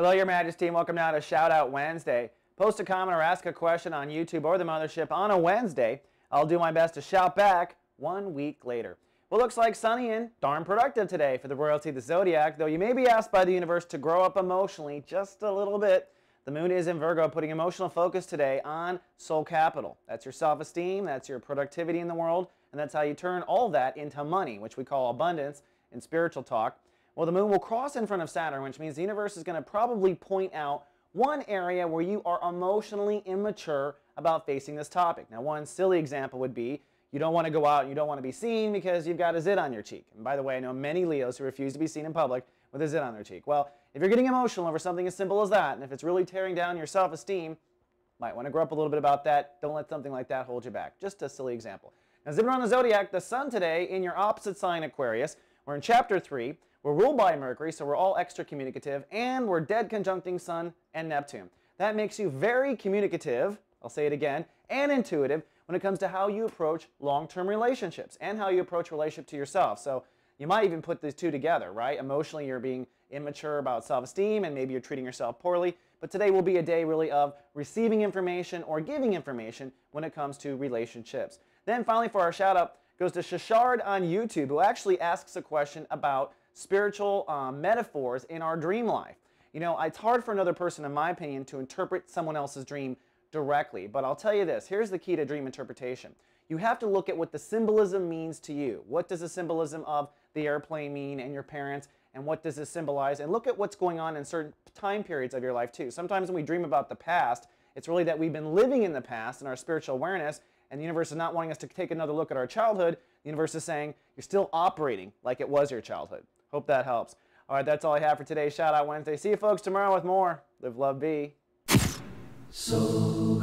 Hello, Your Majesty, and welcome now to Shout Out Wednesday. Post a comment or ask a question on YouTube or the Mothership on a Wednesday. I'll do my best to shout back 1 week later. Well, looks like sunny and darn productive today for the royalty of the zodiac, though you may be asked by the universe to grow up emotionally just a little bit. The moon is in Virgo, putting emotional focus today on soul capital. That's your self-esteem, that's your productivity in the world, and that's how you turn all that into money, which we call abundance in spiritual talk. Well, the moon will cross in front of Saturn, which means the universe is going to probably point out one area where you are emotionally immature about facing this topic. Now, one silly example would be you don't want to go out and you don't want to be seen because you've got a zit on your cheek. And by the way, I know many Leos who refuse to be seen in public with a zit on their cheek. Well, if you're getting emotional over something as simple as that, and if it's really tearing down your self-esteem, might want to grow up a little bit about that. Don't let something like that hold you back. Just a silly example. Now, zipping around the zodiac, the sun today in your opposite sign, Aquarius. We're in chapter 3. We're ruled by Mercury, so we're all extra communicative, and we're dead conjuncting Sun and Neptune. That makes you very communicative, I'll say it again, and intuitive when it comes to how you approach long-term relationships and how you approach relationship to yourself. So you might even put these two together, right? Emotionally, you're being immature about self-esteem, and maybe you're treating yourself poorly. But today will be a day really of receiving information or giving information when it comes to relationships. Then finally, for our shout-out, goes to Shashard on YouTube, who actually asks a question about spiritual metaphors in our dream life. You know, it's hard for another person, in my opinion, to interpret someone else's dream directly. But I'll tell you this, here's the key to dream interpretation. You have to look at what the symbolism means to you. What does the symbolism of the airplane mean and your parents, and what does this symbolize? And look at what's going on in certain time periods of your life too. Sometimes when we dream about the past, it's really that we've been living in the past in our spiritual awareness, and the universe is not wanting us to take another look at our childhood. The universe is saying you're still operating like it was your childhood. Hope that helps. All right, that's all I have for today's Shout Out Wednesday. See you folks tomorrow with more. Live, love, be. So